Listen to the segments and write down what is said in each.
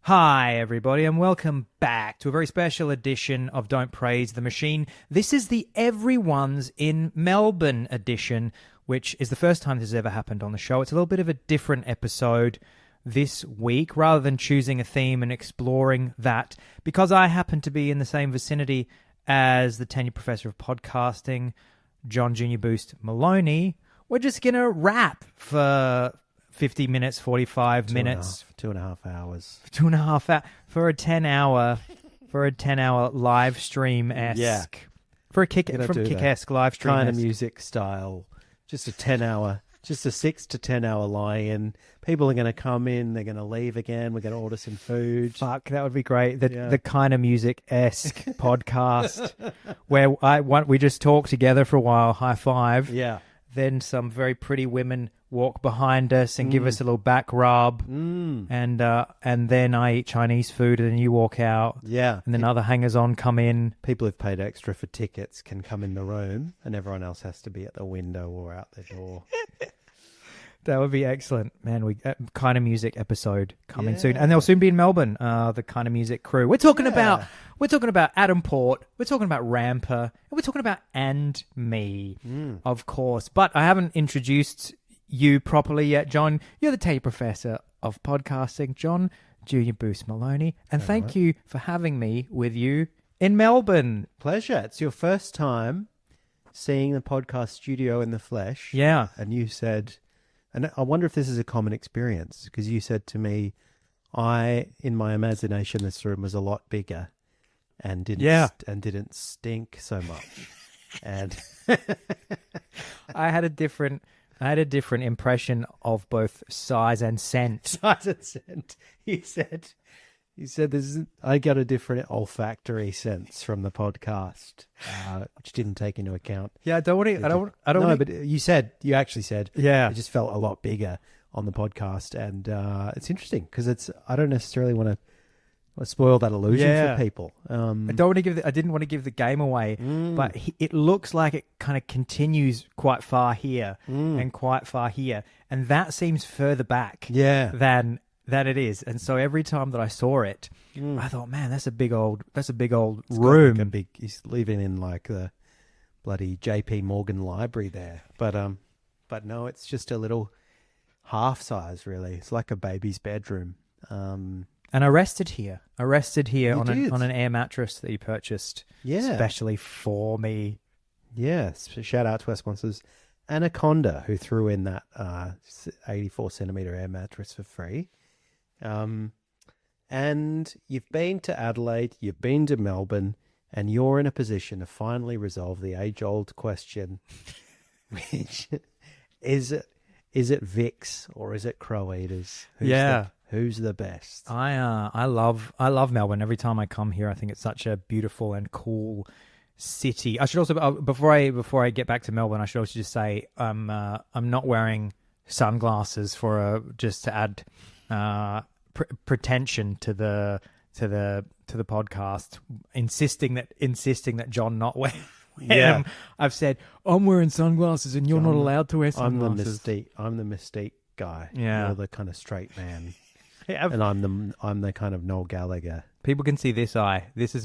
Hi, everybody, and welcome back to a very special edition of Don't Praise the Machine. This is the Everyone's in Melbourne edition, which is the first time this has ever happened on the show. It's a little bit of a different episode this week, rather than choosing a theme and exploring that. Because I happen to be in the same vicinity as the tenured professor of podcasting, John Junior Boost Maloney, we're just going to rap for 50 minutes, 45 minutes. 2.5 hours. 2.5 hours for a 10-hour live stream-esque. Yeah. For a kick-esque live stream. Kind of music style. Just a 10-hour, just a 6 to 10 hour lie-in. People are going to come in, they're going to leave again, we're going to order some food. Fuck, that would be great. The kind of music-esque podcast where we just talk together for a while, high five. Yeah. Then some very pretty women walk behind us and give us a little back rub, and then I eat Chinese food, and then you walk out, and then other hangers-on come in. People who've paid extra for tickets can come in the room, and everyone else has to be at the window or out the door. That would be excellent, man. We kind of music episode coming soon, and they'll soon be in Melbourne. The kind of music crew. We're talking about Adam Port. We're talking about Ramper, and we're talking about And Me, of course. But I haven't introduced you properly yet, John. You're the tenured professor of podcasting, John Junior Boost Maloney, and thank you for having me with you in Melbourne. Pleasure. It's your first time seeing the podcast studio in the flesh. Yeah, and you said. And I wonder if this is a common experience, because you said to me, in my imagination, this room was a lot bigger and didn't stink so much. And I had a different impression of both size and scent. Size and scent. You said I got a different olfactory sense from the podcast, which didn't take into account. Yeah, I don't want to. No, but you actually said, yeah, it just felt a lot bigger on the podcast, and it's interesting because I don't necessarily want to spoil that illusion for people. I didn't want to give the game away, but it looks like it kind of continues quite far here and quite far here, and that seems further back than it is. And so every time that I saw it, I thought, man, that's a big old room. Like he's living in like the bloody JP Morgan library there. But no, it's just a little half size, really. It's like a baby's bedroom. And I rested here on an air mattress that you purchased especially for me. Yes. Shout out to our sponsors, Anaconda, who threw in that 84 centimeter air mattress for free. And you've been to Adelaide, you've been to Melbourne, and you're in a position to finally resolve the age-old question, which is it Vicks or is it Crow Eaters? Who's the best? I love Melbourne. Every time I come here, I think it's such a beautiful and cool city. I should also before I get back to Melbourne, I should also just say I'm not wearing sunglasses just to add pretension to the podcast, insisting that John not wear them. I've said I'm wearing sunglasses and you're not allowed to wear sunglasses. I'm the mystique guy. Yeah, you're the kind of straight man. And I'm the kind of Noel Gallagher. People can see this eye. This is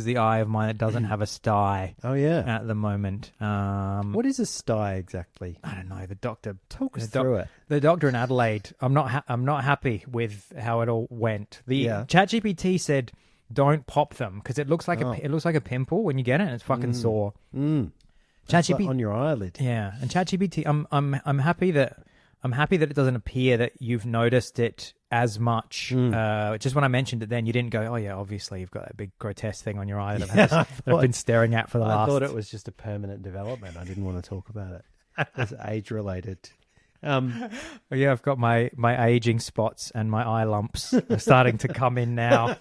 the eye of mine that doesn't have a sty. Oh yeah, at the moment. What is a sty exactly? I don't know. The doctor talk us through it. The doctor in Adelaide. I'm not happy with how it all went. ChatGPT said don't pop them because it looks like a pimple when you get it, and it's fucking sore. ChatGPT on your eyelid. Yeah, and ChatGPT. I'm happy that it doesn't appear that you've noticed it as much. Just when I mentioned it then, you didn't go, oh yeah, obviously you've got that big grotesque thing on your eye that I've been staring at for the last... I thought it was just a permanent development. I didn't want to talk about it. It's age-related. I've got my aging spots and my eye lumps are starting to come in now.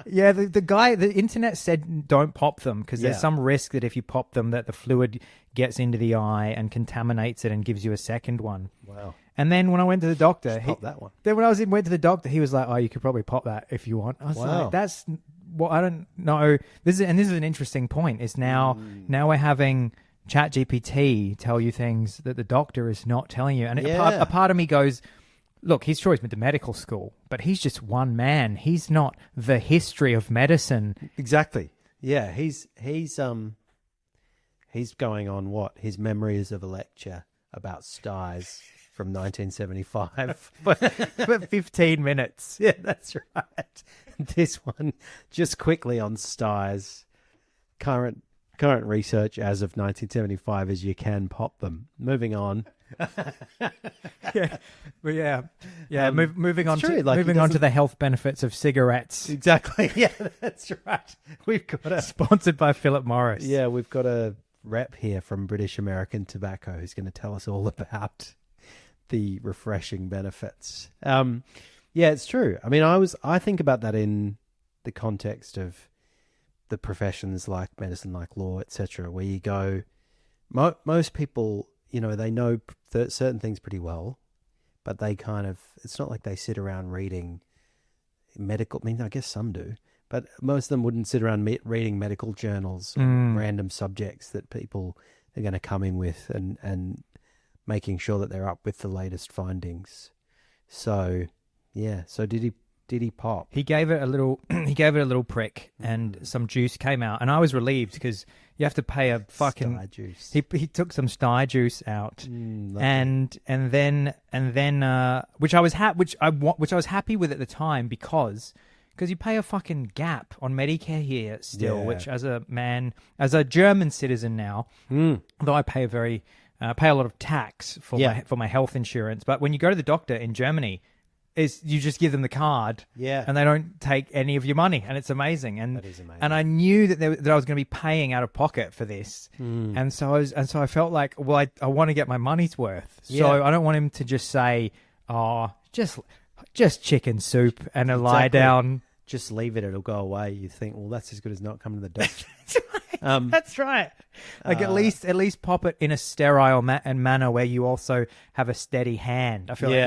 Yeah, the internet said don't pop them because there's some risk that if you pop them that the fluid gets into the eye and contaminates it and gives you a second one. Wow. And then when I went to the doctor, pop that one. Then when I went to the doctor, he was like, "Oh, you could probably pop that if you want." I was like, "That's what I don't know." This is an interesting point. Is now we're having ChatGPT tell you things that the doctor is not telling you, and a part of me goes, look, he's sure he's been to medical school, but he's just one man. He's not the history of medicine. Exactly. Yeah, he's going on what? His memories of a lecture about styes from 1975. For 15 minutes. Yeah, that's right. This one, just quickly on styes. Current research as of 1975 is you can pop them. Moving on. Yeah, well, yeah. Moving on true, to like, moving on to the health benefits of cigarettes. Exactly. Yeah, that's right. We've got a Sponsored by Philip Morris. Yeah, we've got a rep here from British American Tobacco who's going to tell us all about the refreshing benefits. Yeah, it's true. I mean, I think about that in the context of the professions like medicine, like law, etc., where you go, most people, they know certain things pretty well, but they it's not like they sit around reading medical, I mean, I guess some do, but most of them wouldn't sit around reading medical journals on random subjects that people are going to come in with and making sure that they're up with the latest findings. So, yeah. So did he pop? He gave it a little prick, and some juice came out, and I was relieved because you have to pay a fucking Sty juice. He took some sty juice out, and then which I was happy with at the time because you pay a fucking gap on Medicare here still, which as a German citizen now, though I pay a lot of tax for my health insurance, but when you go to the doctor in Germany, you just give them the card, and they don't take any of your money, and it's amazing. And that is amazing. And I knew that I was going to be paying out of pocket for this, and so I felt like, well, I want to get my money's worth, so I don't want him to just say, oh, just chicken soup and a lie down. Just leave it; it'll go away. You think, well, that's as good as not coming to the doctor. That's right. Like at least pop it in a sterile manner where you also have a steady hand. I feel like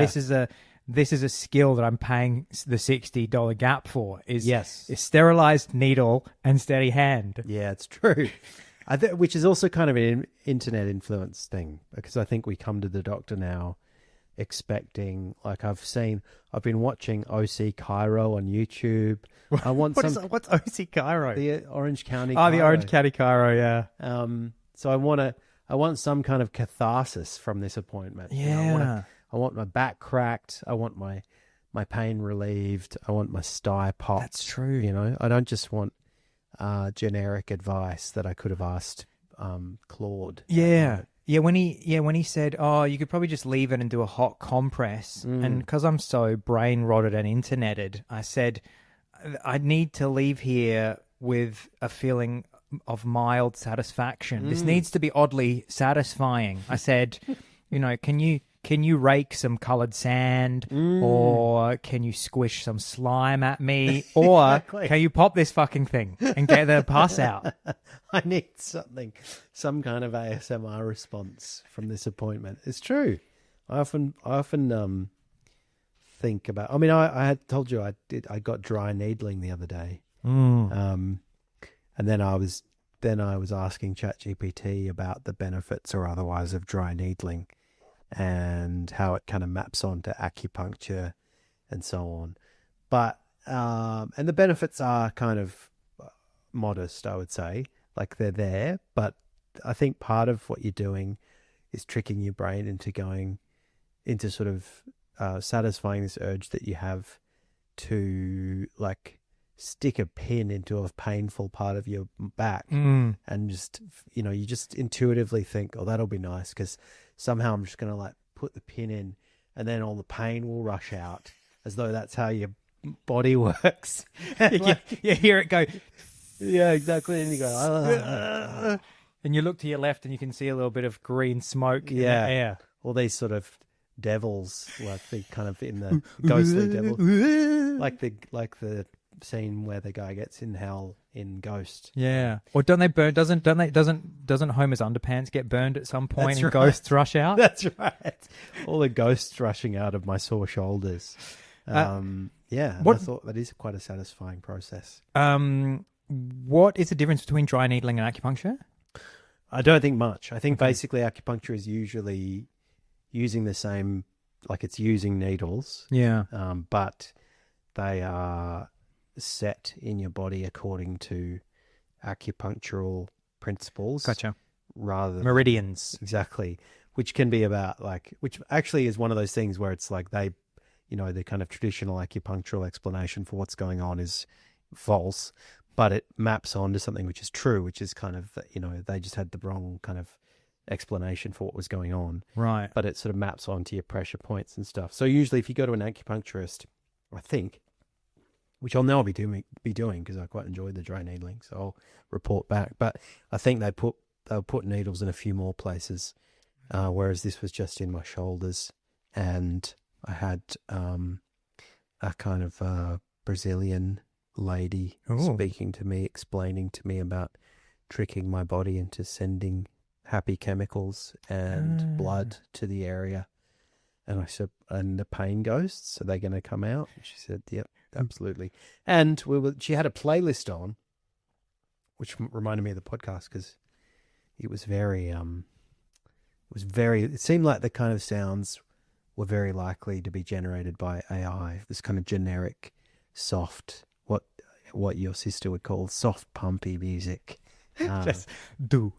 this is a skill that I'm paying the $60 gap for. Is sterilized needle and steady hand. Yeah, it's true. Which is also kind of an internet influence thing, because I think we come to the doctor now expecting, like I've been watching OC Cairo on YouTube. I want what's OC Cairo? The Orange County. Oh, the Orange County Cairo, yeah. So I want some kind of catharsis from this appointment. Yeah. I want my back cracked. I want my pain relieved. I want my sty popped. That's true. I don't just want generic advice that I could have asked Claude. Yeah. Yeah, when he said, "Oh, you could probably just leave it and do a hot compress," and because I'm so brain rotted and interneted, I said, "I need to leave here with a feeling of mild satisfaction. This needs to be oddly satisfying." I said, Can you rake some coloured sand, or can you squish some slime at me, or can you pop this fucking thing and get the pus out? I need some kind of ASMR response from this appointment. It's true. I often think about. I mean, I had told you I got dry needling the other day, and then I was asking ChatGPT about the benefits or otherwise of dry needling, and how it kind of maps onto acupuncture and so on. But, and the benefits are kind of modest, I would say. Like they're there, but I think part of what you're doing is tricking your brain into going into sort of satisfying this urge that you have to like stick a pin into a painful part of your back and just, you just intuitively think, oh, that'll be nice because somehow I'm just going to like put the pin in and then all the pain will rush out, as though that's how your body works. You hear it go. Yeah, exactly. And you go, and you look to your left and you can see a little bit of green smoke in the air. All these sort of devils, like the kind of in the ghostly devil, like the scene where the guy gets in hell in Ghost. Yeah. Or don't they burn? Doesn't Homer's underpants get burned at some point? That's and right. Ghosts rush out? That's right. All the ghosts rushing out of my sore shoulders. I thought that is quite a satisfying process. What is the difference between dry needling and acupuncture? I don't think much. I think basically acupuncture is usually using the same like it's using needles, Yeah. but they are set in your body according to acupunctural principles. Gotcha. Rather than, Meridians. exactly, which can be about like, which actually is one of those things where it's like they, the kind of traditional acupunctural explanation for what's going on is false, but it maps onto something which is true, which is kind of, they just had the wrong kind of explanation for what was going on. Right. But it sort of maps onto your pressure points and stuff. So usually if you go to an acupuncturist, I think, which I'll now be doing because I quite enjoyed the dry needling, so I'll report back. But I think they'll put needles in a few more places, whereas this was just in my shoulders, and I had a kind of Brazilian lady speaking to me, explaining to me about tricking my body into sending happy chemicals and blood to the area. And I said, and the pain ghosts, are they going to come out? And she said, yep, absolutely. And she had a playlist on, which reminded me of the podcast because it was it seemed like the kind of sounds were very likely to be generated by AI, this kind of generic, soft, what your sister would call soft, pumpy music. Just do,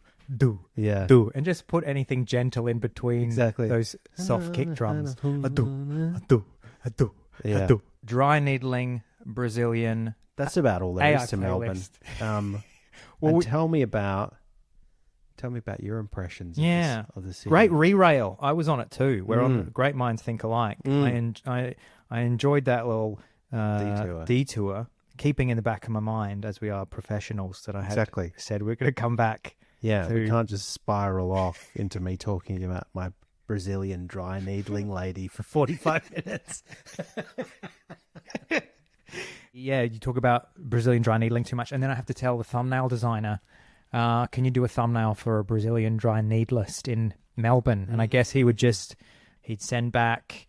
yeah, do. And just put anything gentle in between exactly those soft kick drums. Do. Yeah. Dry needling, Brazilian. That's about all there AI is to playlist. Melbourne. Well, and tell me about your impressions of the city. Great re-rail. I was on it too. We're on Great Minds Think Alike. I enjoyed that little detour, keeping in the back of my mind, as we are professionals, that I had said we're going to come back. Yeah, we can't just spiral off into me talking about my Brazilian dry needling lady for 45 minutes. Yeah, you talk about Brazilian dry needling too much, and then I have to tell the thumbnail designer, can you do a thumbnail for a Brazilian dry needlist in Melbourne? And I guess he'd send back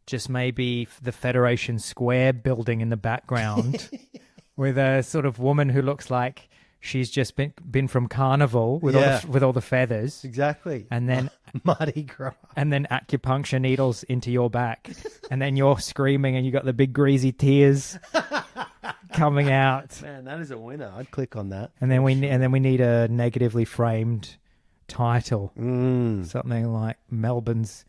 just maybe the Federation Square building in the background with a sort of woman who looks like she's just been from Carnival with all the feathers. Exactly. And then Mardi Gras. And then acupuncture needles into your back. And then you're screaming and you got the big greasy tears coming out. Man, that is a winner. I'd click on that. And then we need a negatively framed title. Something like Melbourne's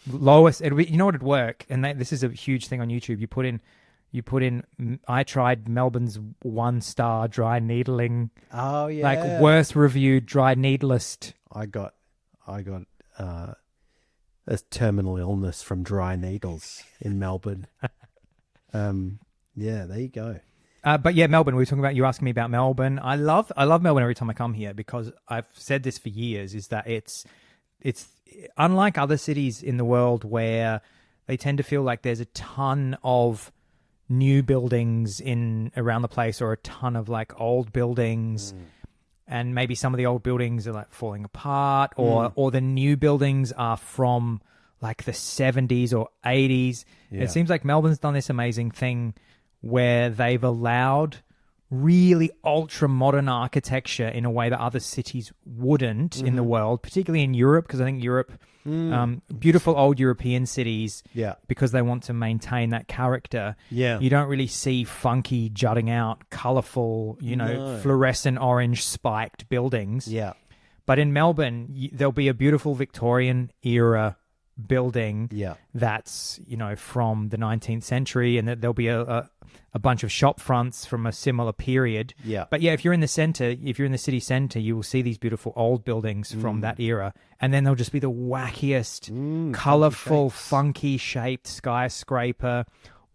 lowest. You know what would work? And this is a huge thing on YouTube. You put in I tried Melbourne's 1-star dry needling. Oh yeah. Like worst reviewed dry needlist. I got a terminal illness from dry needles in Melbourne. Yeah, there you go. But yeah, Melbourne, we were talking about, you asking me about Melbourne. I love Melbourne every time I come here, because I've said this for years, is that it's unlike other cities in the world where they tend to feel like there's a ton of new buildings around the place, or a ton of like old buildings, and maybe some of the old buildings are like falling apart, or the new buildings are from like the 70s or 80s. Yeah. It seems like Melbourne's done this amazing thing where they've allowed really ultra modern architecture in a way that other cities wouldn't in the world, particularly in Europe, because I think Europe, beautiful old European cities, because they want to maintain that character. Yeah. You don't really see funky, jutting out, colorful, fluorescent orange spiked buildings. Yeah. But in Melbourne, there'll be a beautiful Victorian era building that's from the 19th century, and there'll be a bunch of shop fronts from a similar period. But if you're in the city center, you will see these beautiful old buildings from that era, and then there'll just be the wackiest colorful funky shaped skyscraper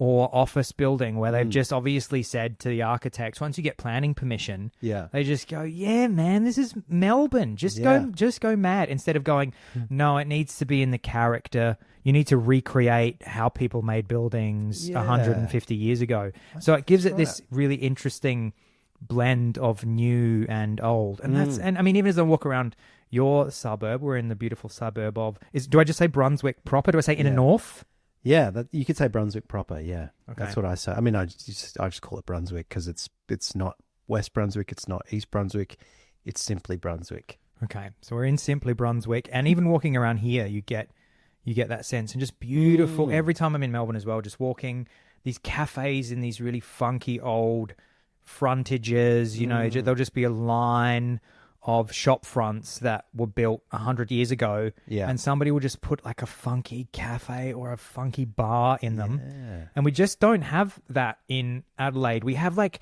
or office building where they've just obviously said to the architects, once you get planning permission, they just go, yeah, man, this is Melbourne. Just go mad, instead of going, no, it needs to be in the character. You need to recreate how people made buildings 150 years ago. So it gives it this really interesting blend of new and old. And and I mean, even as I walk around your suburb, we're in the beautiful suburb of, do I just say Brunswick proper? Do I say inner north? Yeah, you could say Brunswick proper. Yeah, okay. That's what I say. I mean, I just call it Brunswick because it's not West Brunswick, it's not East Brunswick, it's simply Brunswick. Okay, so we're in simply Brunswick, and even walking around here, you get you get that sense. And just beautiful. Every time I'm in Melbourne as well, just walking these cafes in these really funky old frontages, you know, there'll just be a line of shop fronts that were built 100 years ago, and somebody will just put like a funky cafe or a funky bar in them. And we just don't have that in Adelaide. We have like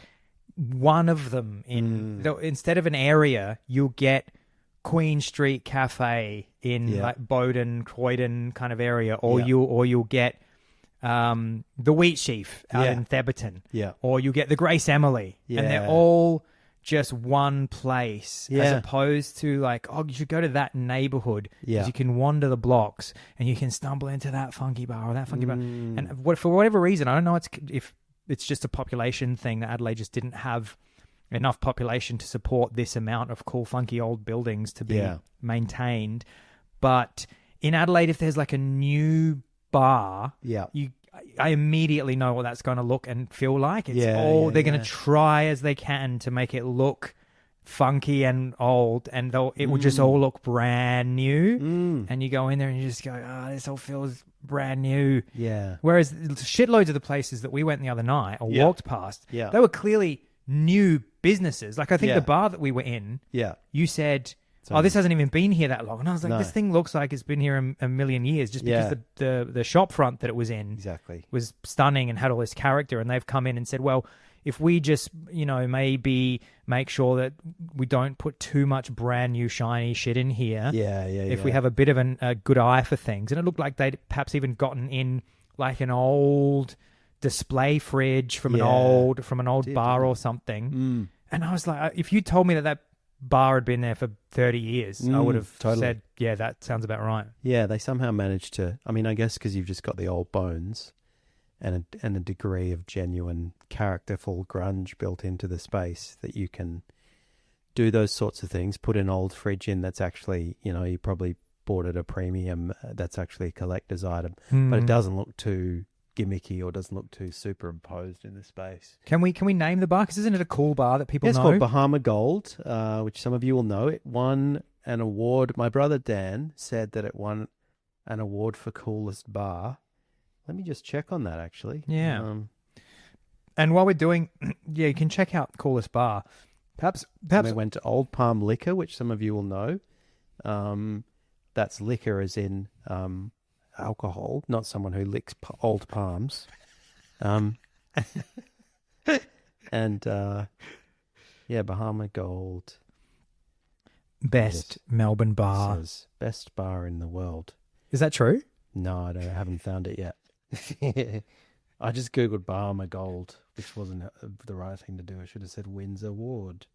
one of them instead of an area, you'll get Queen Street Cafe in like Bowden, Croydon kind of area, or you'll get the Wheat Sheaf out in Theberton, or you'll get the Grace Emily, and they're all just one place, as opposed to like, oh, you should go to that neighborhood because you can wander the blocks and you can stumble into that funky bar or that funky bar. And for whatever reason, I don't know if it's just a population thing that Adelaide just didn't have enough population to support this amount of cool, funky old buildings to be maintained. But in Adelaide, if there's like a new bar, I immediately know what that's going to look and feel like. It's they're going to try as they can to make it look funky and old, and it will just all look brand new. And you go in there and you just go, oh, this all feels brand new. Whereas shitloads of the places that we went the other night or walked past, they were clearly new businesses. Like I think the bar that we were in, you said, oh, this hasn't even been here that long. And I was like, this thing looks like it's been here a million years, just because the shop front that it was in was stunning and had all this character. And they've come in and said, well, if we just, you know, maybe make sure that we don't put too much brand new shiny shit in here. If we have a bit of a good eye for things. And it looked like they'd perhaps even gotten in like an old display fridge from an old bar or something. And I was like, if you told me that bar had been there for 30 years, I would have said, yeah, that sounds about right. Yeah, they somehow managed to, I mean, I guess because you've just got the old bones and a degree of genuine characterful grunge built into the space that you can do those sorts of things, put an old fridge in that's actually, you know, you probably bought at a premium, that's actually a collector's item, but it doesn't look too gimmicky or doesn't look too superimposed in the space. Can we name the bar? Because isn't it a cool bar that people know? It's called Bahama Gold, which some of you will know. It won an award. My brother Dan said that it won an award for coolest bar. Let me just check on that, actually. Yeah. And while we're doing, you can check out coolest bar. Perhaps we went to Old Palm Liquor, which some of you will know. That's liquor as in alcohol, not someone who licks old palms. And Bahama Gold. Best Melbourne bar. Says best bar in the world. Is that true? No, I haven't found it yet. I just Googled Bahama Gold, which wasn't the right thing to do. I should have said wins award.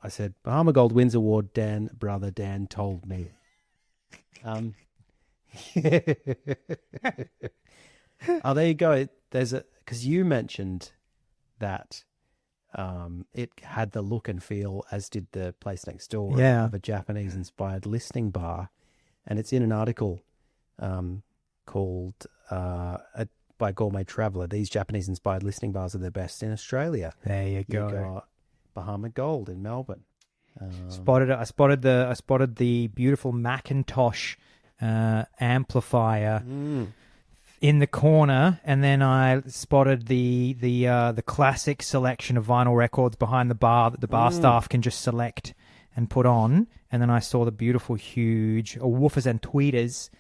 I said Bahama Gold wins award, brother Dan told me. Oh, there you go. Because you mentioned that it had the look and feel, as did the place next door, of a Japanese-inspired listening bar, and it's in an article called by Gourmet Traveller. These Japanese-inspired listening bars are the best in Australia. There you go. You got Bahama Gold in Melbourne. I spotted the beautiful Macintosh amplifier in the corner, and then I spotted the classic selection of vinyl records behind the bar that the bar staff can just select and put on. And then I saw the beautiful, huge woofers and tweeters.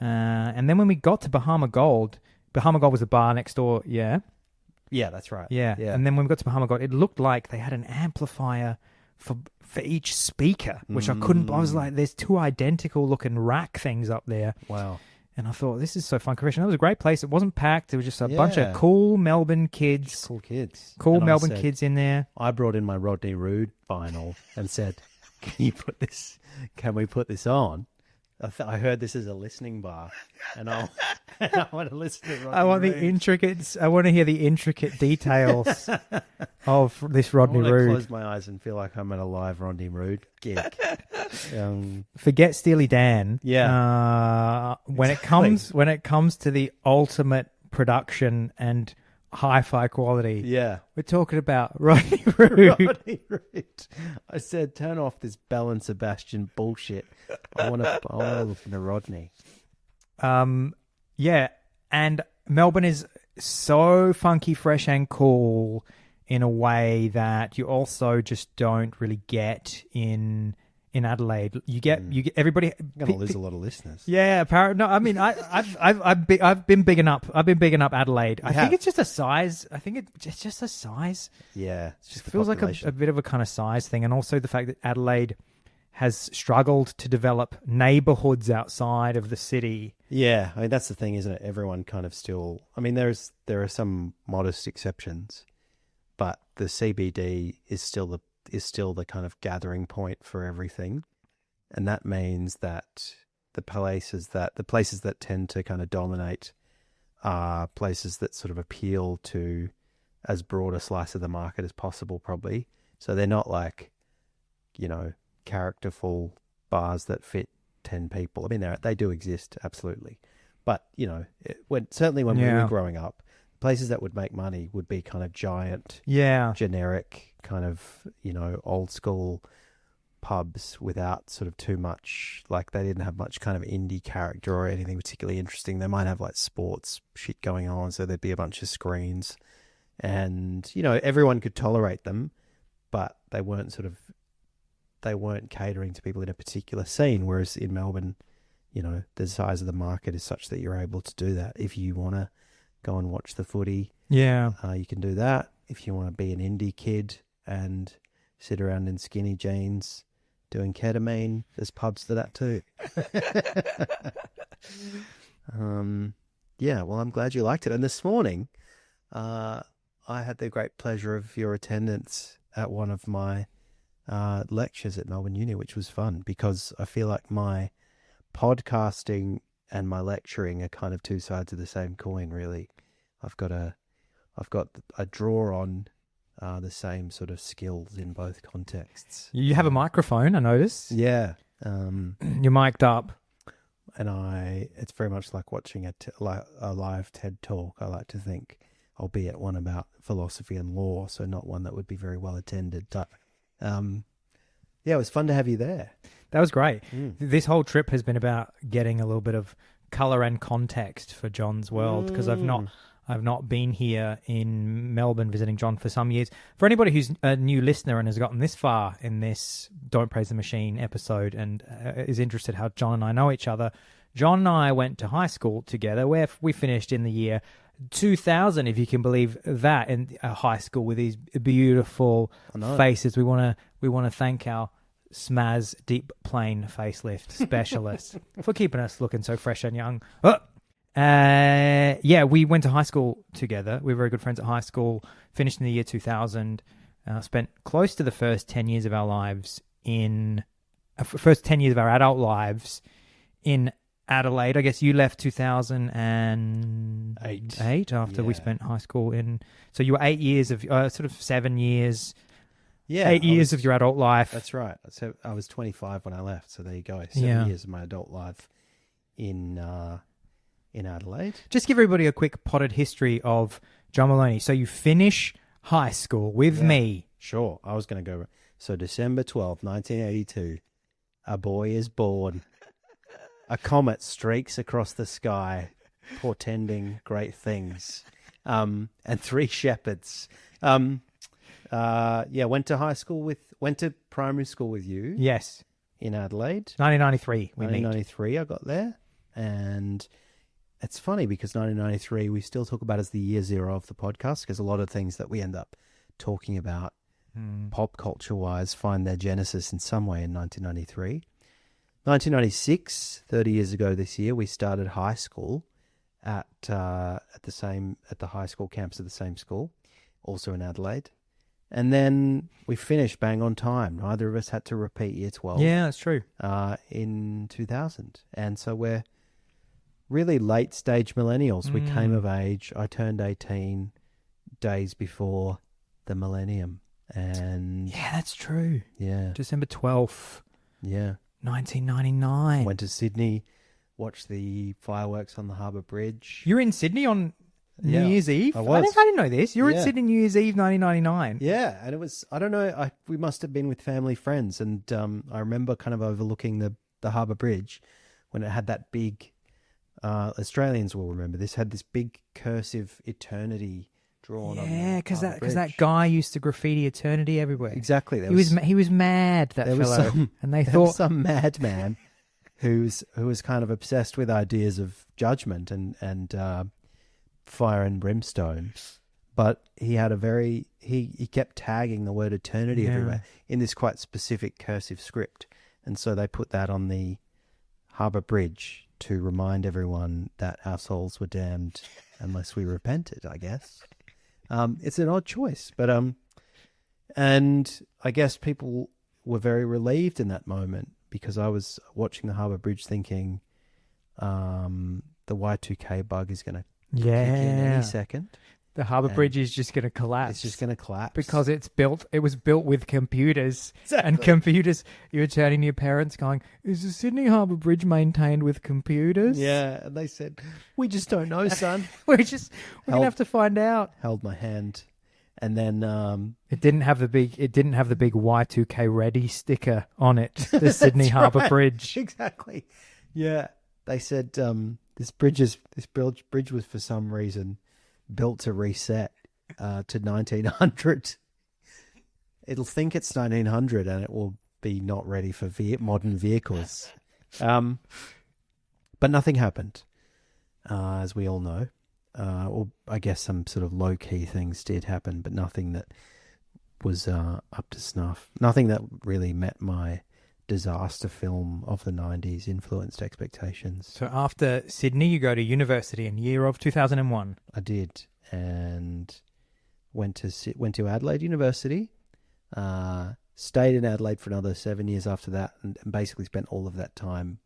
And then when we got to Bahama Gold was a bar next door. Yeah, that's right. Yeah. And then when we got to Bahama Gold, it looked like they had an amplifier for each speaker, which I couldn't. I was like, there's two identical looking rack things up there. Wow. And I thought, this is so fun. That was a great place. It wasn't packed. It was just a bunch of cool Melbourne kids. Cool Melbourne kids in there. I brought in my Rodney Roode vinyl and said, can we put this on? I heard this is a listening bar, and I want to listen to Rodney I want to hear the intricate details of this Rodney Roode. I close my eyes and feel like I'm at a live Rodney Roode gig. Forget Steely Dan. When it comes to the ultimate production and hi-fi quality, we're talking about Rodney Roode. I said, turn off this Bell and Sebastian bullshit. I want to listen to Rodney. Yeah, and Melbourne is so funky, fresh, and cool in a way that you also just don't really get in Adelaide. You get everybody. I'm going to lose a lot of listeners. Yeah, apparently. No, I mean, I've been bigging up Adelaide. I think it's just a size. I think it's just a size. Yeah, It just feels like a bit of a kind of size thing, and also the fact that Adelaide has struggled to develop neighbourhoods outside of the city. Yeah, I mean that's the thing, isn't it? Everyone kind of still. I mean, there are some modest exceptions, but the CBD is still the kind of gathering point for everything, and that means that the places that tend to kind of dominate are places that sort of appeal to as broad a slice of the market as possible, probably. So they're not like, characterful bars that fit 10 people. I mean, they do exist, absolutely. But, when we were growing up, places that would make money would be kind of giant, generic, kind of, old school pubs without sort of too much, like they didn't have much kind of indie character or anything particularly interesting. They might have like sports shit going on, so there'd be a bunch of screens and, everyone could tolerate them, but they weren't catering to people in a particular scene. Whereas in Melbourne, the size of the market is such that you're able to do that. If you want to go and watch the footy, you can do that. If you want to be an indie kid and sit around in skinny jeans doing ketamine, there's pubs for that too. Well, I'm glad you liked it. And this morning, I had the great pleasure of your attendance at one of my lectures at Melbourne Uni, which was fun because I feel like my podcasting and my lecturing are kind of two sides of the same coin, really. I've got a draw on the same sort of skills in both contexts. You have a microphone, I notice. Yeah. You're mic'd up. And it's very much like watching a live TED Talk, I like to think, albeit one about philosophy and law, so not one that would be very well attended. But it was fun to have you there. That was great. This whole trip has been about getting a little bit of colour and context for John's world because I've not been here in Melbourne visiting John for some years. For anybody who's a new listener and has gotten this far in this Don't Praise the Machine episode and is interested how John and I know each other, John and I went to high school together where we finished in the year 2000, if you can believe that, in a high school with these beautiful faces. We want to thank our Smaz deep plane facelift specialist for keeping us looking so fresh and young. We went to high school together. We were very good friends at high school, finished in the year 2000, spent close to the first 10 years of our lives first 10 years of our adult lives in Adelaide. I guess you left 2008 after we spent high school in. So you were 8 years of sort of 7 years. Yeah, 8 years of your adult life. That's right. So I was 25 when I left. So there you go. 7 years of my adult life in Adelaide. Just give everybody a quick potted history of John Maloney. So you finish high school with me. Sure. I was going to go. So December 12th, 1982, a boy is born. A comet streaks across the sky, portending great things. And three shepherds. Went to primary school with you. Yes. In Adelaide. 1993. 1993 I got there. And it's funny because 1993 we still talk about as the year zero of the podcast because a lot of things that we end up talking about pop culture wise find their genesis in some way in 1993. 1996, 30 years ago this year, we started high school at the high school campus of the same school, also in Adelaide. And then we finished bang on time. Neither of us had to repeat year 12. Yeah, that's true. In 2000. And so we're really late stage millennials. We came of age. I turned 18 days before the millennium. And yeah, that's true. Yeah. December 12th. Yeah. 1999. Went to Sydney, watched the fireworks on the Harbour Bridge. You were in Sydney on New Year's Eve? I was. I didn't know this. You were in Sydney New Year's Eve 1999. Yeah, and it was, I don't know, we must have been with family friends, and I remember kind of overlooking the Harbour Bridge when it had that big Australians will remember this, had this big cursive eternity drawn on Yeah, because Harbour that Bridge. guy used to graffiti eternity everywhere. Exactly. He was mad, that there was fellow, and they there was thought some madman who was kind of obsessed with ideas of judgment and fire and brimstone, but he had he kept tagging the word eternity Yeah. everywhere in this quite specific cursive script, and so they put that on the Harbour Bridge to remind everyone that our souls were damned unless we repented, I guess. It's an odd choice, but and I guess people were very relieved in that moment, because I was watching the Harbour Bridge thinking, the Y2K bug is going to kick in any second. the Harbour And Bridge is just going to collapse. It's just going to collapse because it was built with computers. Exactly. And computers, you're turning to your parents going, is the Sydney Harbour Bridge maintained with computers? Yeah, and they said, we just don't know, son. we're going to have to find out. Held my hand, and then It didn't have the big Y2K ready sticker on it. The Sydney Harbour right. Bridge. Exactly. Yeah, they said this bridge was for some reason built to reset to 1900. It'll think it's 1900 and it will be not ready for modern vehicles. But nothing happened, as we all know. Or I guess some sort of low-key things did happen, but nothing that was up to snuff. Nothing that really met my disaster film of the 90s influenced expectations. So after Sydney, you go to university in year of 2001. I did, and went to Adelaide University. Stayed in Adelaide for another 7 years after that, and basically spent all of that time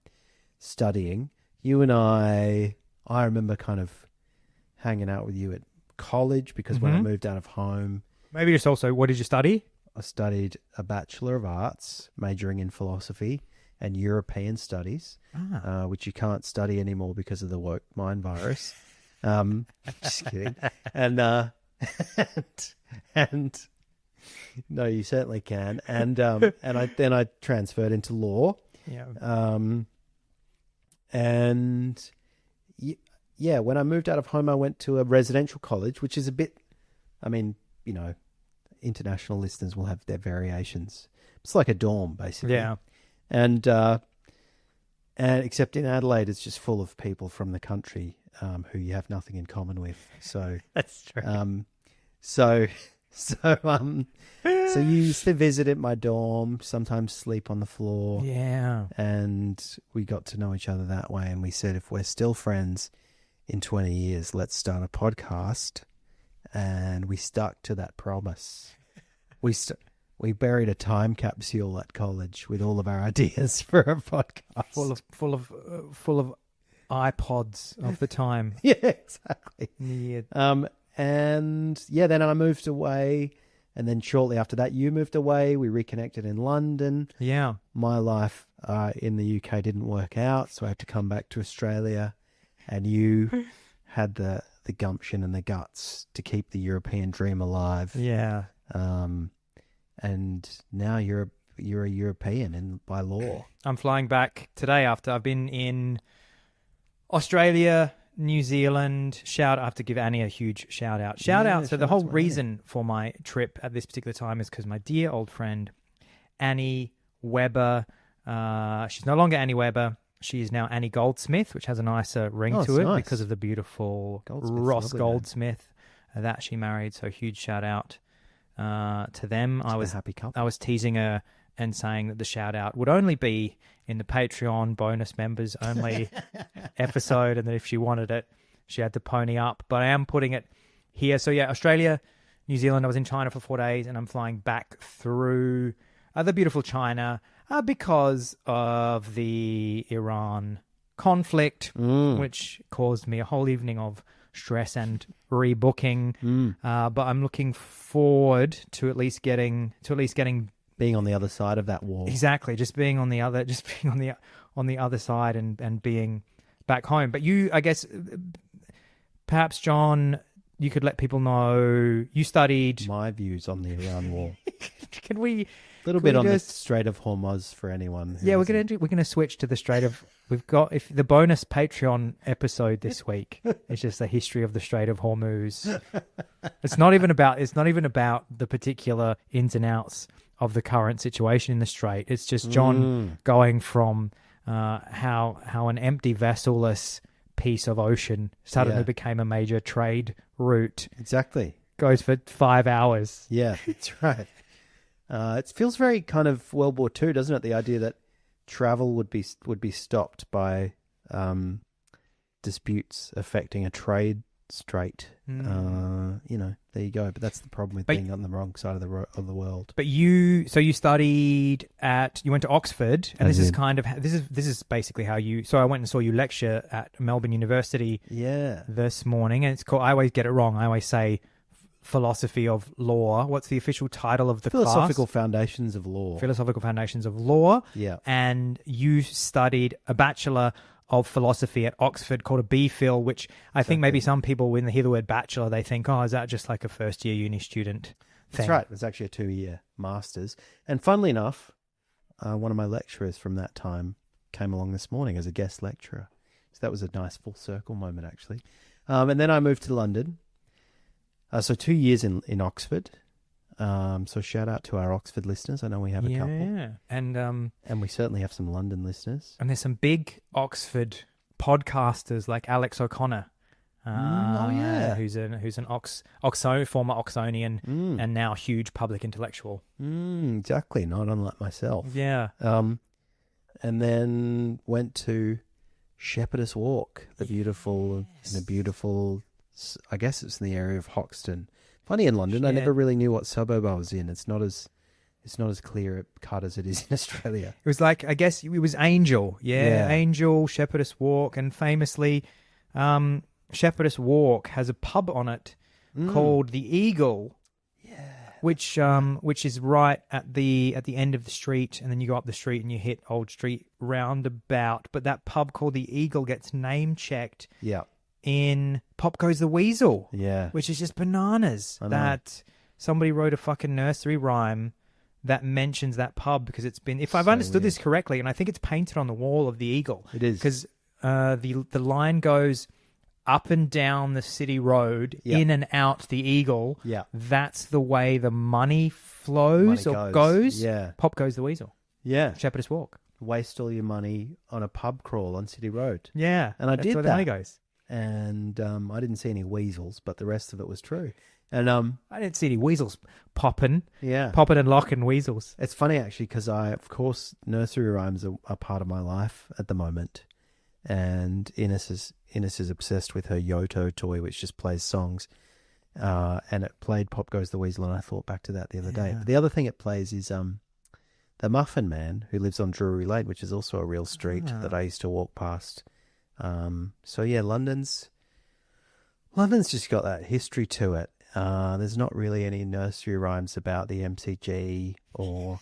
studying. You and I remember kind of hanging out with you at college, because when I moved out of home, Maybe just also, what did you study? I studied a Bachelor of Arts, majoring in philosophy and European studies, which you can't study anymore because of the woke mind virus. Just kidding. And no, you certainly can. And I transferred into law. Yeah. And yeah, when I moved out of home, I went to a residential college, which is a bit, I mean, you know, international listeners will have their variations. It's like a dorm, basically. Yeah. And except in Adelaide, it's just full of people from the country who you have nothing in common with. So That's true. So you used to visit at my dorm, sometimes sleep on the floor. Yeah. And we got to know each other that way. And we said, if we're still friends in 20 years, let's start a podcast. And we stuck to that promise. We buried a time capsule at college with all of our ideas for a podcast. Full of iPods of the time. Yeah, exactly. Yeah. And yeah, then I moved away, and then shortly after that, you moved away. We reconnected in London. Yeah. My life in the UK didn't work out, so I had to come back to Australia, and you had the gumption and the guts to keep the European dream alive. Yeah. And now you're a European by law. I'm flying back today after I've been in Australia, New Zealand. I have to give Annie a huge shout out. So the whole reason for my trip at this particular time is because my dear old friend, Annie Weber, she's no longer Annie Weber. She is now Annie Goldsmith, which has a nicer ring to it nice. because of the beautiful Goldsmith's Ross lovely Goldsmith that she married. So huge shout out to them. I was a happy couple. I was teasing her and saying that the shout out would only be in the Patreon bonus members only episode, and that if she wanted it, she had to pony up. But I am putting it here. So yeah, Australia, New Zealand. I was in China for 4 days, and I'm flying back through the beautiful China because of the Iran conflict, which caused me a whole evening of stress and rebooking. But I'm looking forward to at least getting Being on the other side of that wall. exactly just being on the other side and being back home. But you, I guess, perhaps John, you could let people know you studied My views on the Iran wall. Can we? little bit on the Strait of Hormuz for anyone. Yeah, we're gonna switch to the Strait of. We've got if the bonus Patreon episode this week is just the history of the Strait of Hormuz. It's not even about the particular ins and outs of the current situation in the Strait. It's just John going from how an empty vesssel-less piece of ocean suddenly became a major trade route. Exactly. Goes for 5 hours. Yeah, that's right. It feels very kind of World War II, doesn't it? The idea that travel would be stopped by disputes affecting a trade strait. There you go. But that's the problem with being on the wrong side of the world. But you went to Oxford, and this is basically how you. So I went and saw you lecture at Melbourne University. Yeah. This morning, and it's called. I always get it wrong. I always say philosophy of law. What's the official title of the Philosophical class? Foundations of Law. Philosophical Foundations of Law. Yeah. And you studied a Bachelor of Philosophy at Oxford called a BPhil, which I think maybe some people, when they hear the word Bachelor, they think, oh, is that just like a first-year uni student thing? That's right. It was actually a 2-year Master's. And funnily enough, one of my lecturers from that time came along this morning as a guest lecturer. So that was a nice full circle moment, actually. And then I moved to London. So 2 years in Oxford. So shout out to our Oxford listeners. I know we have a couple. Yeah. And we certainly have some London listeners. And there's some big Oxford podcasters like Alex O'Connor. Who's an former Oxonian and now huge public intellectual. Exactly, not unlike myself. Yeah. And then went to Shepherdess Walk, the beautiful, I guess it's in the area of Hoxton. Funny in London, I never really knew what suburb I was in. It's not as clear cut as it is in Australia. It was like, I guess it was Angel. Yeah. Angel, Shepherdess Walk, and famously, Shepherdess Walk has a pub on it called the Eagle. Yeah. Which is right at the end of the street, and then you go up the street and you hit Old Street roundabout. But that pub called the Eagle gets name checked. Yeah. In Pop Goes the Weasel. Yeah. Which is just bananas. That somebody wrote a fucking nursery rhyme that mentions that pub because it's been, if I've understood this correctly, and I think it's painted on the wall of the Eagle. It is. Because the line goes up and down the city road, in and out the Eagle. Yeah. That's the way the money flows goes. Yeah. Pop Goes the Weasel. Yeah. Shepherdess Walk. Waste all your money on a pub crawl on City Road. Yeah. And that's did where that. The money goes. And I didn't see any weasels, but the rest of it was true. And I didn't see any weasels popping. Yeah. Popping and locking weasels. It's funny, actually, because of course, nursery rhymes are part of my life at the moment. And Ines is obsessed with her Yoto toy, which just plays songs. And it played Pop Goes the Weasel, and I thought back to that the other day. But the other thing it plays is the Muffin Man, who lives on Drury Lane, which is also a real street that I used to walk past. So yeah, London's just got that history to it. There's not really any nursery rhymes about the MCG or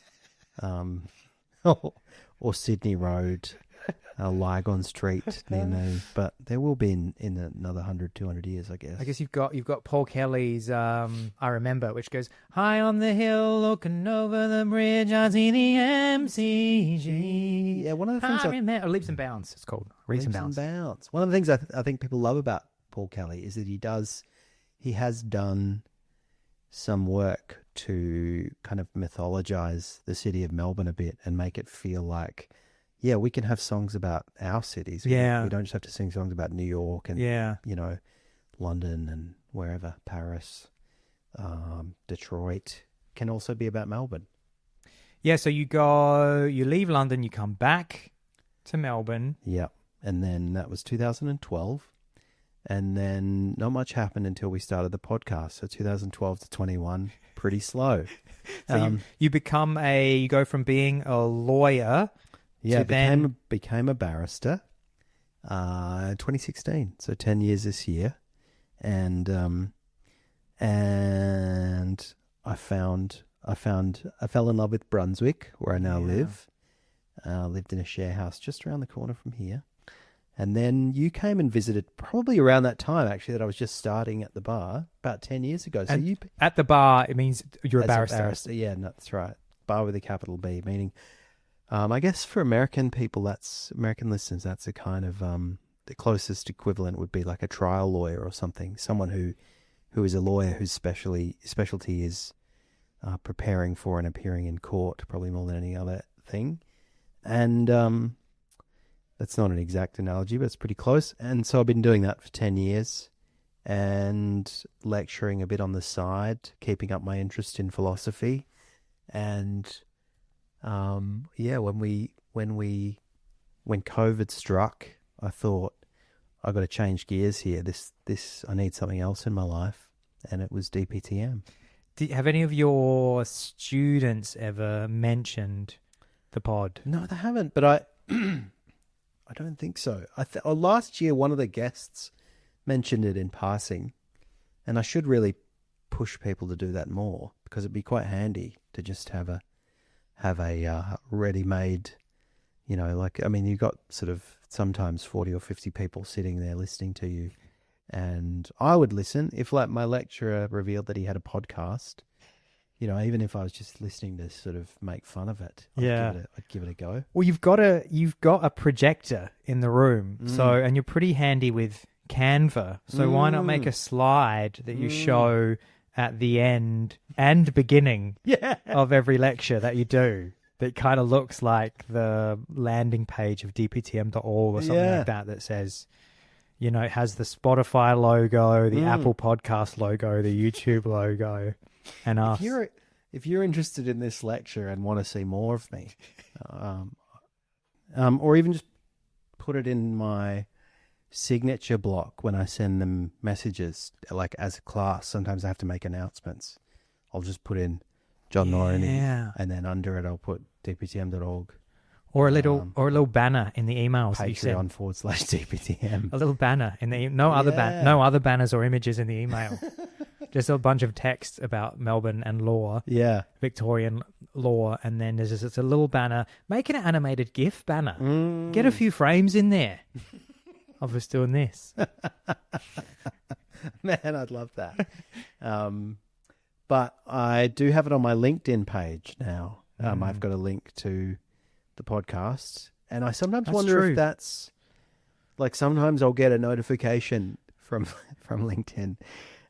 Sydney Road, Lygon Street, but there will be in another 100, 200 years, I guess. I guess you've got Paul Kelly's I Remember, which goes, high on the hill, looking over the bridge, I see the MCG. Yeah, one of the things Leaps and Bounds, it's called. Leaps and Bounds. One of the things I think people love about Paul Kelly is that he has done some work to kind of mythologize the city of Melbourne a bit and make it feel like, yeah, we can have songs about our cities. Yeah. We don't just have to sing songs about New York and, London and wherever, Paris, Detroit. Can also be about Melbourne. Yeah, so you leave London, you come back to Melbourne. Yeah, and then that was 2012. And then not much happened until we started the podcast. So 2012 to 21, pretty slow. So you go from being a lawyer to became a barrister 2016. So 10 years this year. And I fell in love with Brunswick, where I now live. Lived in a share house just around the corner from here. And then you came and visited probably around that time, actually, that I was just starting at the bar about 10 years ago. So and at the bar, it means you're a barrister. Yeah, no, that's right. Bar with a capital B, meaning, I guess for American people, American listeners, that's a kind of, the closest equivalent would be like a trial lawyer or something. Someone who is a lawyer whose specialty is preparing for and appearing in court, probably more than any other thing. And that's not an exact analogy, but it's pretty close. And so I've been doing that for 10 years and lecturing a bit on the side, keeping up my interest in philosophy. And when COVID struck, I thought, I've got to change gears here. I need something else in my life. And it was DPTM. Have any of your students ever mentioned the pod? No, they haven't, but I don't think so. Last year, one of the guests mentioned it in passing, and I should really push people to do that more, because it'd be quite handy to just have a ready-made, you've got sort of sometimes 40 or 50 people sitting there listening to you, and I would listen if, like, my lecturer revealed that he had a podcast. Even if I was just listening to sort of make fun of it, I'd give it a go. Well, you've got a projector in the room, and you're pretty handy with Canva. So why not make a slide that you show at the end and beginning of every lecture that you do, that kind of looks like the landing page of dptm.org or something like that, that says, it has the Spotify logo, the Apple Podcast logo, the YouTube logo. And if you're interested in this lecture and want to see more of me, or even just put it in my signature block when I send them messages, like as a class, sometimes I have to make announcements. I'll just put in John Norrie, and then under it I'll put dptm.org. Or a little banner in the emails. Patreon.com/DPTM. A little banner in the no other banners or images in the email. Just a bunch of text about Melbourne and law. Yeah. Victorian law. And then there's just a little banner. Make an animated GIF banner. Get a few frames in there of us doing this. Man, I'd love that. But I do have it on my LinkedIn page now. I've got a link to the podcast. And I sometimes wonder if that's... Like, sometimes I'll get a notification from LinkedIn,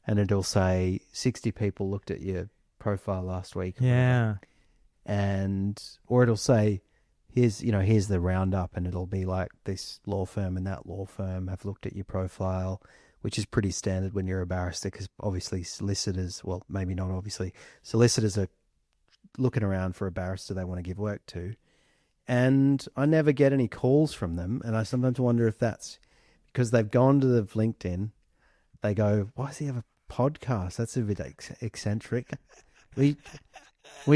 and it'll say 60 people looked at your profile last week. Yeah. Or it'll say, here's the roundup, and it'll be like, this law firm and that law firm have looked at your profile, which is pretty standard when you're a barrister, because obviously solicitors, well, maybe not obviously, solicitors are looking around for a barrister they want to give work to. And I never get any calls from them, and I sometimes wonder if that's because they've gone to the LinkedIn. They go, why does he have a podcast? That's a bit eccentric. We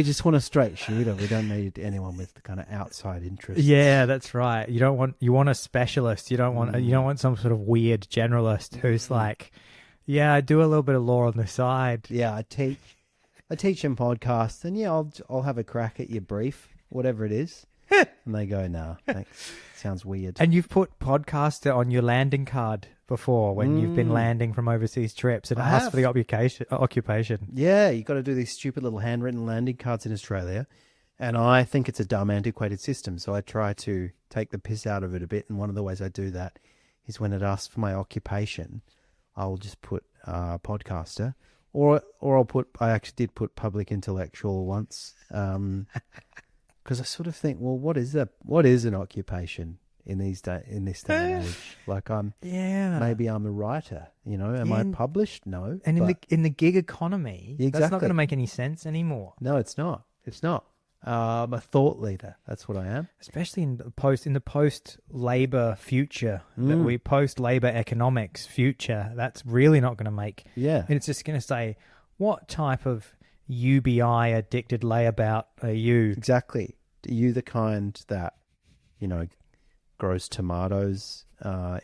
just want a straight shooter. We don't need anyone with the kind of outside interest. Yeah, that's right. You want a specialist. You don't want some sort of weird generalist who's like, yeah, I do a little bit of law on the side. Yeah, I teach them podcasts, and I'll have a crack at your brief, whatever it is. And they go, nah, thanks. Sounds weird. And you've put podcaster on your landing card before when you've been landing from overseas trips, and it asks for the occupation. Yeah, you've got to do these stupid little handwritten landing cards in Australia. And I think it's a dumb, antiquated system. So I try to take the piss out of it a bit. And one of the ways I do that is when it asks for my occupation, I'll just put podcaster. Or I actually did put public intellectual once. Because I sort of think, well, what is an occupation in this day and age? Like, maybe I'm a writer. Am I published? No. And in the gig economy, that's not going to make any sense anymore. No, it's not. It's not. I'm a thought leader. That's what I am. Especially in the post Labor future, that we post Labor economics future. That's really not going to make. Yeah. And it's just going to say, what type of UBI addicted layabout are you? Exactly. Are you the kind that, grows tomatoes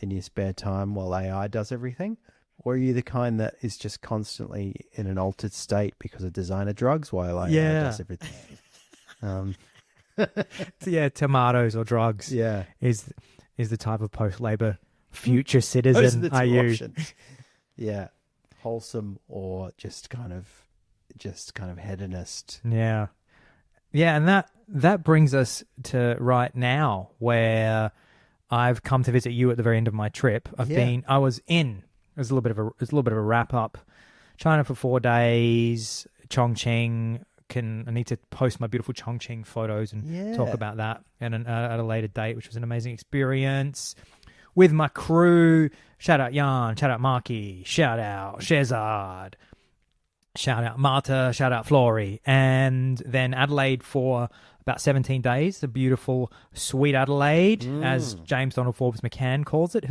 in your spare time while AI does everything? Or are you the kind that is just constantly in an altered state because of designer drugs while AI does everything? Yeah, tomatoes or drugs. Yeah. Is is the type of post-Labor future Those are citizen the are two you. options. Yeah, wholesome or just kind of hedonist. Yeah. Yeah, and that brings us to right now, where I've come to visit you at the very end of my trip. It was a little bit of a wrap up. China for 4 days, Chongqing. I need to post my beautiful Chongqing photos and talk about that at a later date, which was an amazing experience with my crew. Shout out Jan, shout out Marky, shout out Shezad, shout out Marta, shout out Flory, and then Adelaide for about 17 days, the beautiful Sweet Adelaide, as James Donald Forbes McCann calls it,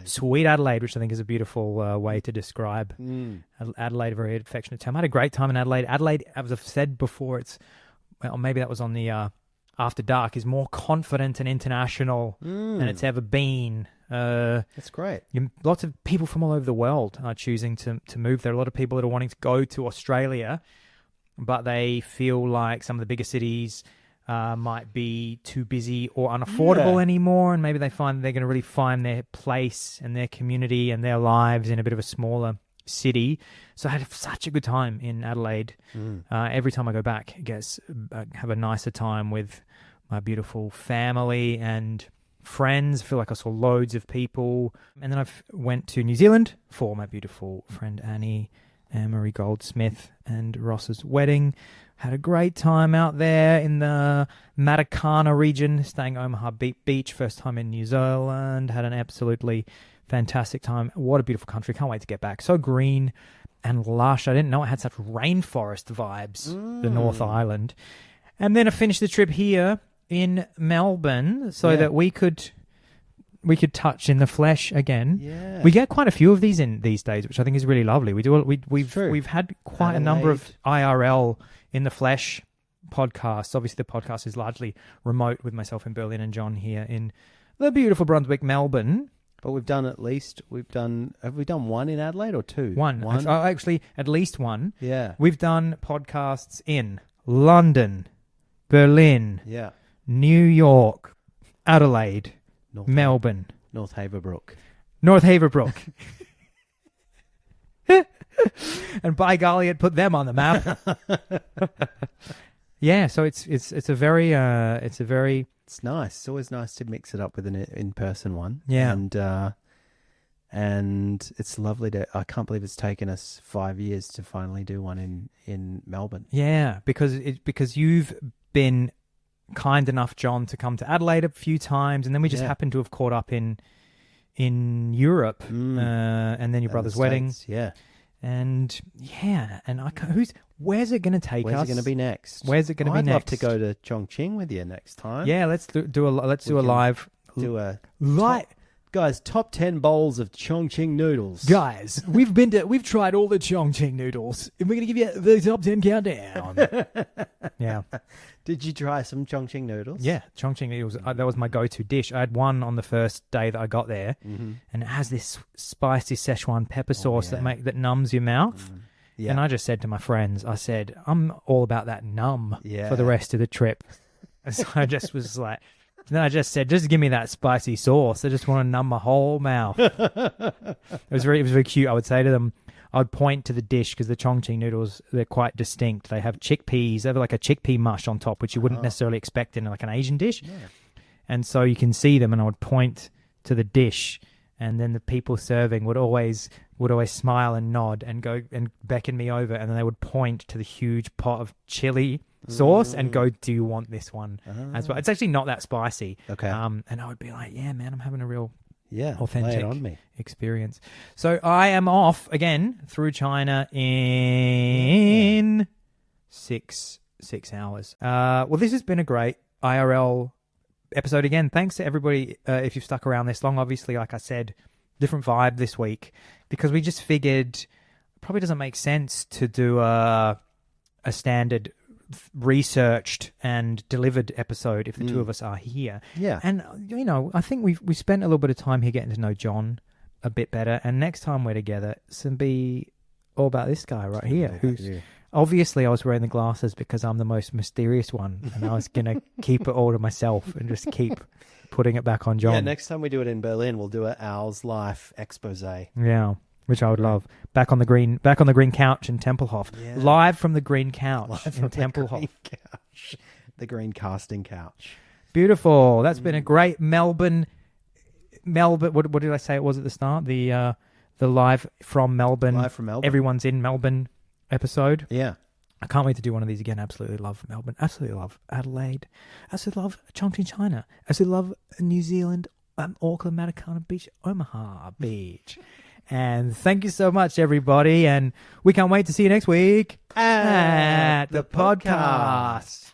Sweet Adelaide, which I think is a beautiful way to describe Adelaide, a very affectionate term. I had a great time in Adelaide. Adelaide, as I've said before, maybe that was on the After Dark, is more confident and international than it's ever been. That's great. Lots of people from all over the world are choosing to move there. A lot of people that are wanting to go to Australia, but they feel like some of the bigger cities might be too busy or unaffordable anymore, and maybe they find they're going to really find their place and their community and their lives in a bit of a smaller city. So I had such a good time in Adelaide. Every time I go back, I have a nicer time with my beautiful family and friends. I feel like I saw loads of people. And then I went to New Zealand for my beautiful friend Annie Marie Goldsmith and Ross's wedding. Had a great time out there in the Matakana region, staying at Omaha Beach, first time in New Zealand. Had an absolutely fantastic time. What a beautiful country. Can't wait to get back. So green and lush. I didn't know it had such rainforest vibes, the North Island. And then I finished the trip here in Melbourne so that we could touch in the flesh again. Yeah. We get quite a few of these in these days, which I think is really lovely. We've had quite a number of IRL in the flesh podcasts. Obviously, the podcast is largely remote with myself in Berlin and John here in the beautiful Brunswick, Melbourne. But have we done one in Adelaide or two? One. Actually, at least one. Yeah. We've done podcasts in London, Berlin, New York, Adelaide, Melbourne. North Haverbrook. And by golly, it put them on the map. Yeah, so it's nice. It's always nice to mix it up with an in-person one. Yeah. And it's lovely I can't believe it's taken us 5 years to finally do one in Melbourne. Yeah, because you've been kind enough, John, to come to Adelaide a few times, and then we just happened to have caught up in Europe, and then your brother's wedding. States, and where's it going to take us? Where's it going to be next? I'd love to go to Chongqing with you next time. Yeah, let's do a live. Guys, top 10 bowls of Chongqing noodles. Guys, we've tried all the Chongqing noodles, and we're going to give you the top 10 countdown. Yeah. Did you try some Chongqing noodles? Yeah, Chongqing noodles. That was my go-to dish. I had one on the first day that I got there, and it has this spicy Szechuan pepper sauce that numbs your mouth. Yeah. And I just said to my friends, I'm all about that numb for the rest of the trip. So I just was like... Then I just said, just give me that spicy sauce. I just want to numb my whole mouth. It was very cute. I would say to them, I would point to the dish because the Chongqing noodles, they're quite distinct. They have chickpeas. They have like a chickpea mush on top, which you wouldn't necessarily expect in like an Asian dish. Yeah. And so you can see them, and I would point to the dish, and then the people serving would always smile and nod and go and beckon me over, and then they would point to the huge pot of chili sauce and go, do you want this one as well? It's actually not that spicy. Okay. And I would be like, yeah, man, I'm having a real authentic lay it on me. Experience. So I am off again through China in 6 hours. Well, this has been a great IRL episode again. Thanks to everybody if you've stuck around this long. Obviously, like I said, different vibe this week because we just figured it probably doesn't make sense to do a standard researched and delivered episode if the two of us are here. Yeah. And, I think we spent a little bit of time here getting to know John a bit better. And next time we're together, it's going to be all about this guy right here, who's Obviously, I was wearing the glasses because I'm the most mysterious one, and I was going to keep it all to myself and just keep putting it back on John. Yeah, next time we do it in Berlin, we'll do an Owl's Life expose. Yeah, which I would love. Back on the green couch in Tempelhof. Yeah. Live from the green couch in Tempelhof. The green casting couch. Beautiful. That's been a great Melbourne. What did I say it was at the start? The live from Melbourne. Live from Melbourne. Everyone's in Melbourne episode. Yeah. I can't wait to do one of these again. Absolutely love Melbourne. Absolutely love Adelaide. Absolutely love Chongqing, China. Absolutely love New Zealand, Auckland, Matakana Beach, Omaha Beach. And thank you so much, everybody. And we can't wait to see you next week At the podcast.